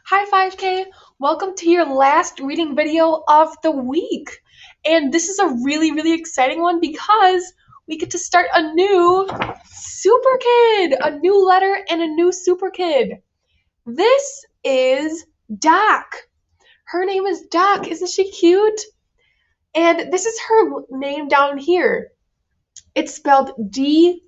Hi 5K, welcome to your last reading video of the week. And this is a really exciting one because we get to start a new super kid, a new letter and a new super kid. This is Doc. Her name is Doc, isn't she cute? And this is her name down here. It's spelled D-O-C.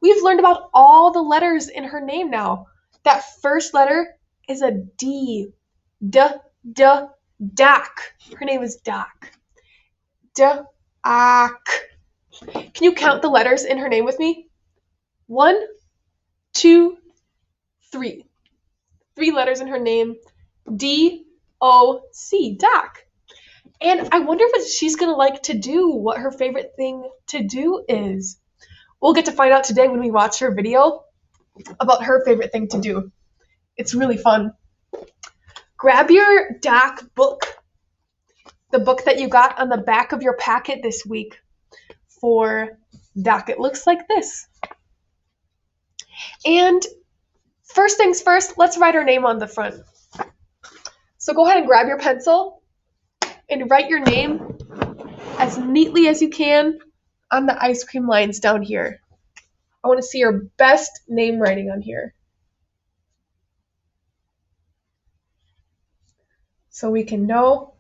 We've learned about all the letters in her name now. That first letter is a D. Doc. Her name is Doc. Doc. Can you count the letters in her name with me? 1, 2, 3. 3 letters in her name. D-O-C. Doc. And I wonder what she's going to like to do, what her favorite thing to do is. We'll get to find out today when we watch her video about her favorite thing to do. It's really fun. Grab your Doc book, the book that you got on the back of your packet this week for Doc. It looks like this. And first things first, let's write her name on the front. So go ahead and grab your pencil and write your name as neatly as you can on the ice cream lines down here. I want to see your best name writing on here. So we can know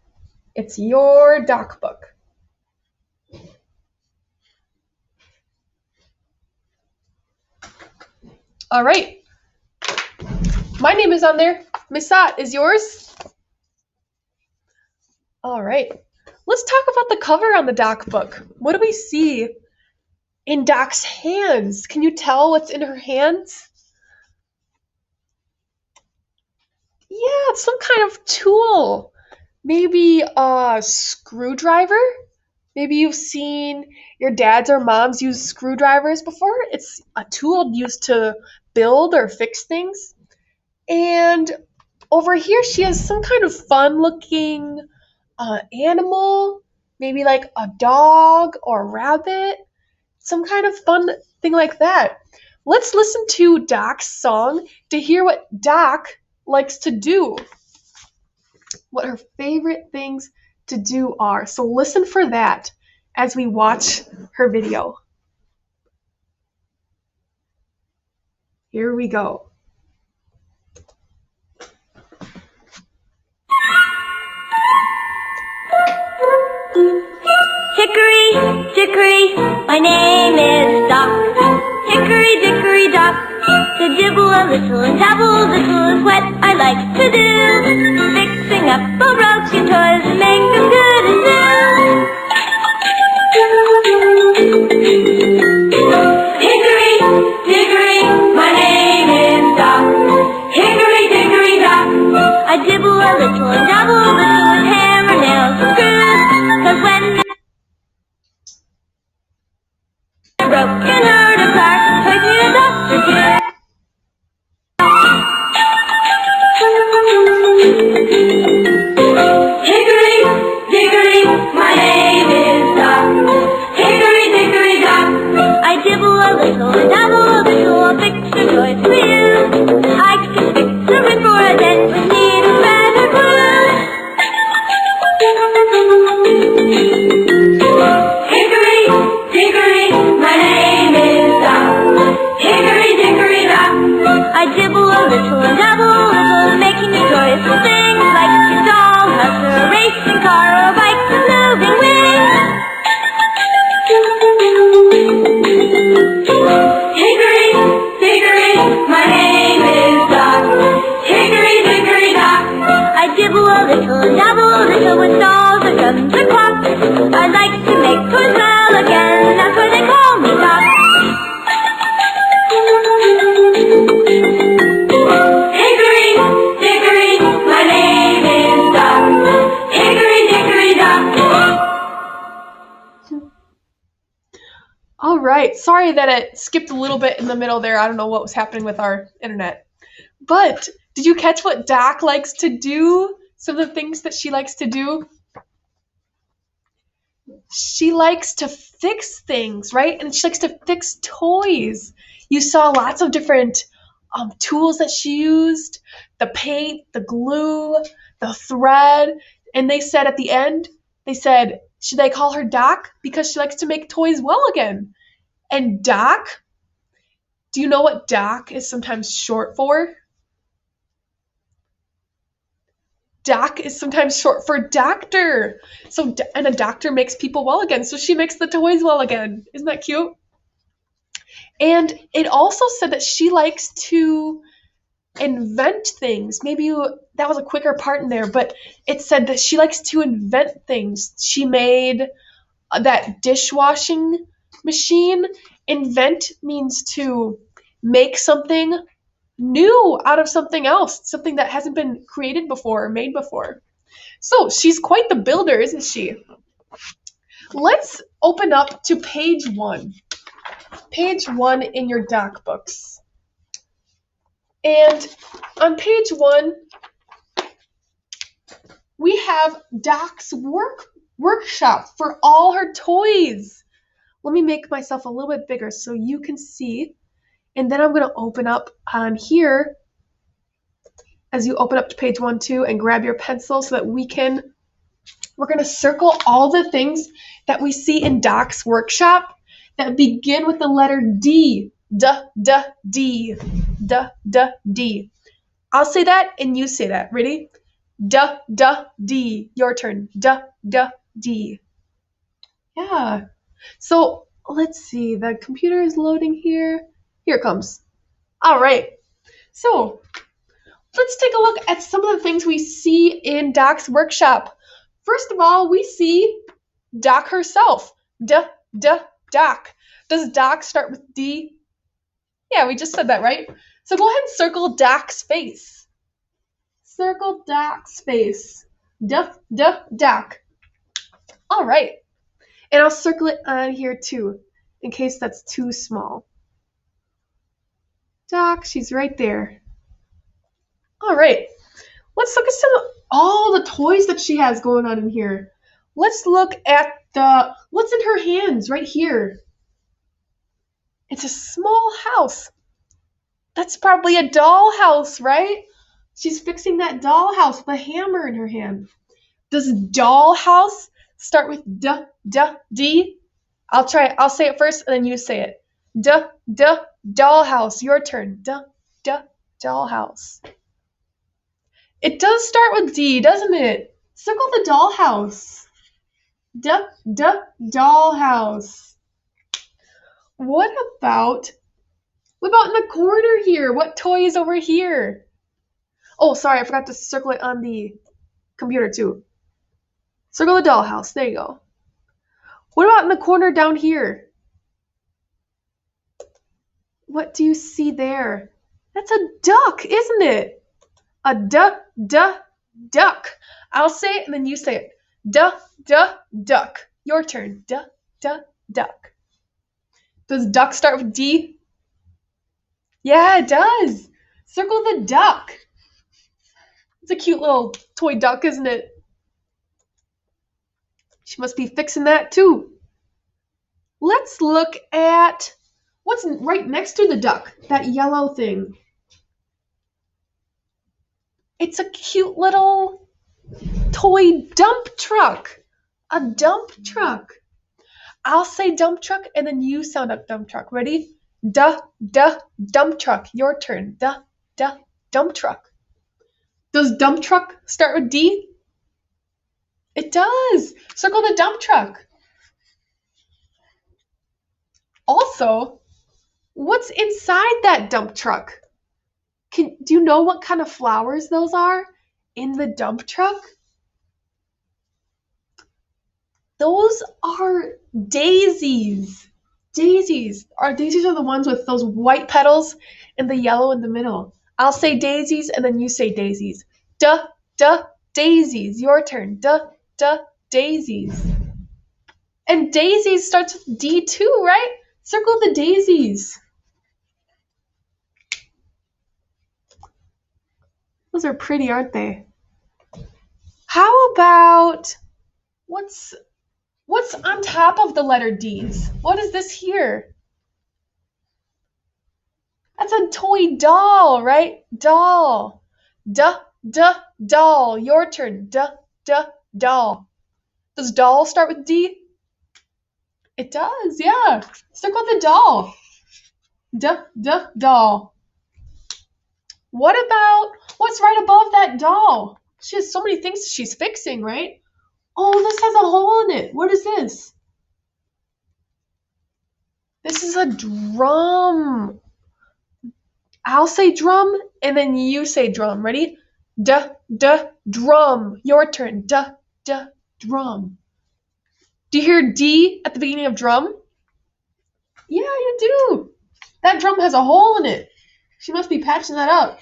it's your Doc book. All right. My name is on there. Miss Sot, is yours? All right. Let's talk about the cover on the Doc book. What do we see in Doc's hands? Can you tell what's in her hands? Yeah, it's some kind of tool. Maybe a screwdriver? Maybe you've seen your dads or moms use screwdrivers before. It's a tool used to build or fix things. And over here, she has some kind of fun-looking animal, maybe like a dog or a rabbit, some kind of fun thing like that. Let's listen to Doc's song to hear what Doc likes to do, what her favorite things to do are. So listen for that as we watch her video. Here we go. Hickory, dickory, my name is Doc. Hickory, dickory, doc, to dibble a little and dabble a little is what I like to do. Fixing up all broken toys and make them good and new. Hickory, dickory, my name is Doc. Hickory, dickory, doc, I dibble a little and dabble a little with hammer, nails, and screws. 'Cause when broken heart apart, take me a doctor to. Hickory, dickory, my name is Doc. Hickory, dickory, doc, I dibble a little and dabble a little, I'll fix your toys for you. I can fix a rip or a dent with needle, thread, or glue. Hickory, dickory, my name is Doc. Hickory, dickory, doc, I dibble a little and dabble a little, making your toys for things like your dollhouse or a racing car or a bike with moving wings. Hickory, dickory, my name is Doc. Hickory, dickory, doc, I dibble a little and dabble a little with dolls or drums or clocks. I like to make toys well again, that's why they call me Doc. Hickory, dickory, my name is Doc. Hickory, dickory, doc. All right. Sorry that it skipped a little bit in the middle there. I don't know what was happening with our internet. But did you catch what Doc likes to do? Some of the things that she likes to do? She likes to fix things, right? And she likes to fix toys. You saw lots of different tools that she used, the paint, the glue, the thread, and they said at the end, they said, should they call her Doc because she likes to make toys well again? And Doc, do you know what Doc is sometimes short for? Doc is sometimes short for doctor. So, and a doctor makes people well again. So she makes the toys well again. Isn't that cute? And it also said that she likes to invent things. Maybe that was a quicker part in there, but it said that she likes to invent things. She made that dishwashing machine. Invent means to make something new out of something else, something that hasn't been created before or made before. So she's quite the builder, isn't she? Let's open up to page 1. Page 1 in your doc books. And on page 1, we have Doc's workshop for all her toys. Let me make myself a little bit bigger so you can see. And then I'm going to open up on here as you open up to page 1 too, and grab your pencil so that we're going to circle all the things that we see in Doc's workshop that begin with the letter D. D. D. I'll say that and you say that. Ready? D. Your turn. D. Yeah. So let's see. The computer is loading here. Here it comes. All right. So let's take a look at some of the things we see in Doc's workshop. First of all, we see Doc herself. Doc. Does Doc start with D? Yeah, we just said that, right? So go ahead and circle Doc's face. Circle Doc's face. Doc. All right. And I'll circle it on here too, in case that's too small. Doc, she's right there. All right. Let's look at all the toys that she has going on in here. Let's look at what's in her hands right here. It's a small house. That's probably a doll house, right? She's fixing that doll house with a hammer in her hand. Does doll house start with D? I'll try it. I'll say it first and then you say it. Doll house. Your turn. Doll house. It does start with D, doesn't it? Circle the doll house. Doll house. What about in the corner here? What toy is over here? Oh, sorry, I forgot to circle it on the computer too. Circle the dollhouse. There you go. What about in the corner down here? What do you see there? That's a duck, isn't it? A duck. I'll say it and then you say it. Duck. Your turn. Duck. Does duck start with D? Yeah, it does. Circle the duck. It's a cute little toy duck, isn't it? She must be fixing that too. Let's look at what's right next to the duck, that yellow thing. It's a cute little toy dump truck. A dump truck. I'll say dump truck and then you sound up dump truck. Ready? Dump truck. Your turn. Dump truck. Does dump truck start with D? It does. Circle the dump truck. Also, what's inside that dump truck? Do you know what kind of flowers those are in the dump truck? Those are daisies. Daisies are the ones with those white petals and the yellow in the middle. I'll say daisies and then you say daisies. Daisies. Your turn. Daisies. And daisies starts with D too, right? Circle the daisies. Those are pretty, aren't they? How about what's on top of the letter D's? What is this here? That's a toy doll, right? Doll. Duh, duh, doll. Your turn. Duh, duh, doll. Does doll start with D? It does, yeah. Circle the doll. Duh, duh, doll. What about what's right above that doll? She has so many things she's fixing, right? Oh, this has a hole in it. What is this? This is a drum. I'll say drum, and then you say drum. Ready? Duh, duh, drum. Your turn. Duh, duh, drum. Do you hear D at the beginning of drum? Yeah, you do. That drum has a hole in it. She must be patching that up.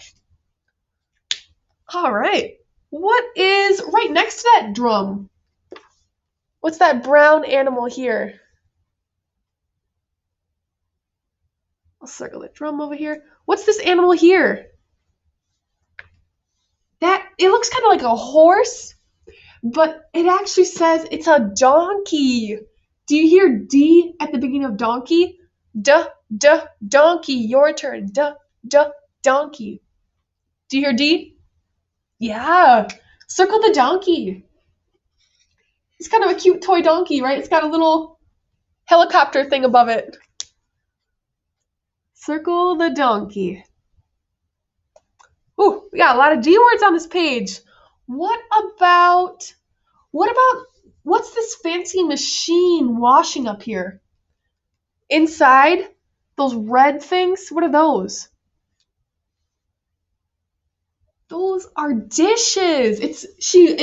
All right. What is right next to that drum? What's that brown animal here? I'll circle the drum over here. What's this animal here? That it looks kind of like a horse, but it actually says it's a donkey. Do you hear D at the beginning of donkey? Duh, duh, donkey. Your turn. Duh, duh, donkey. Do you hear D? Yeah. Circle the donkey. It's kind of a cute toy donkey, right? It's got a little helicopter thing above it. Circle the donkey. Ooh, we got a lot of D words on this page. What about what's this fancy machine washing up here? Inside, those red things, what are those? Those are dishes. She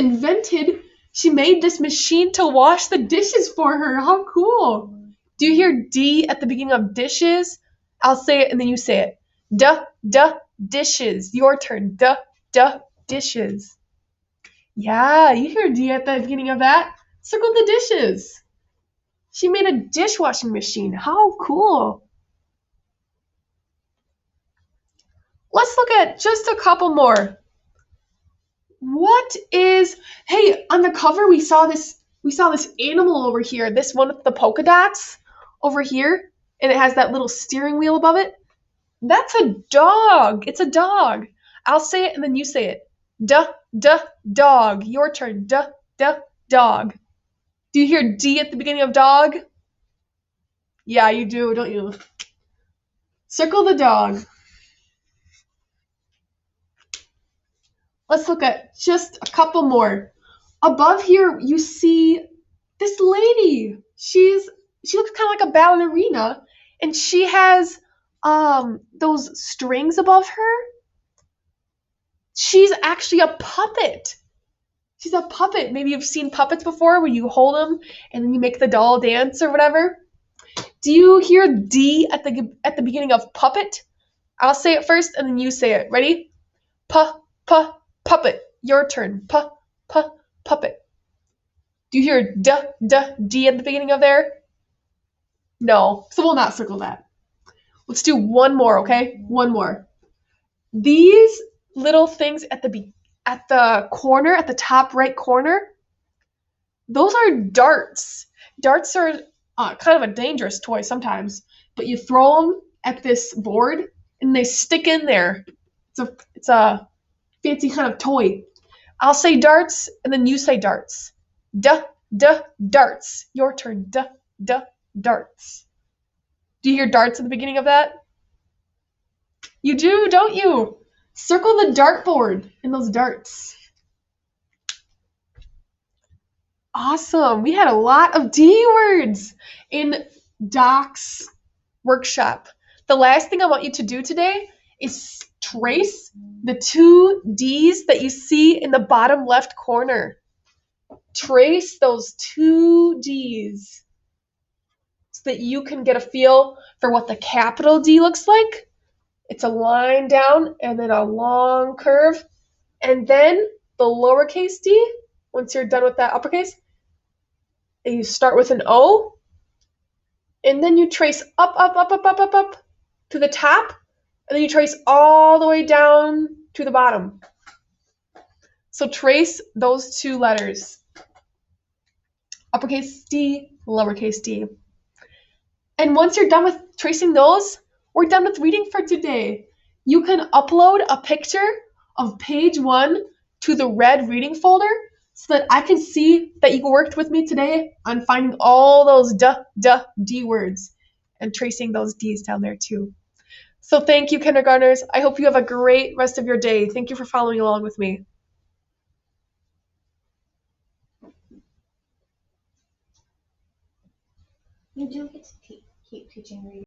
made this machine to wash the dishes for her. How cool. Do you hear D at the beginning of dishes? I'll say it and then you say it. Duh, duh, dishes. Your turn. Duh, duh, dishes. Yeah, you hear D at the beginning of that. Circle the dishes. She made a dishwashing machine. How cool. Let's look at just a couple more. Hey, on the cover we saw this animal over here, this one with the polka dots over here, and it has that little steering wheel above it. That's a dog. It's a dog. I'll say it and then you say it. Duh, duh, dog. Your turn. Duh, duh, dog. Do you hear D at the beginning of dog? Yeah, you do, don't you? Circle the dog. Let's look at just a couple more. Above here, you see this lady. She looks kind of like a ballerina, and she has those strings above her. She's actually a puppet. She's a puppet. Maybe you've seen puppets before where you hold them and then you make the doll dance or whatever. Do you hear D at the beginning of puppet? I'll say it first and then you say it. Ready? Puppet. Your turn. Puppet. Do you hear D at the beginning of there? No. So we'll not circle that. Let's do one more, okay? One more. These little things at the corner, at the top right corner, those are darts. Darts are kind of a dangerous toy sometimes, but you throw them at this board and they stick in there. It's a fancy kind of toy. I'll say darts and then you say darts. Duh, darts. Your turn. Duh, darts. Do you hear darts at the beginning of that? You do, don't you? Circle the dartboard in those darts. Awesome. We had a lot of D words in Doc's workshop. The last thing I want you to do today is trace the two D's that you see in the bottom left corner. Trace those two D's so that you can get a feel for what the capital D looks like. It's a line down and then a long curve. And then the lowercase d, once you're done with that uppercase, and you start with an O. And then you trace up to the top. And then you trace all the way down to the bottom. So trace those two letters. Uppercase D, lowercase d. And once you're done with tracing those, we're done with reading for today. You can upload a picture of page 1 to the red reading folder so that I can see that you worked with me today on finding all those D words and tracing those D's down there too. So thank you, kindergartners. I hope you have a great rest of your day. Thank you for following along with me. You do get to keep teaching reading.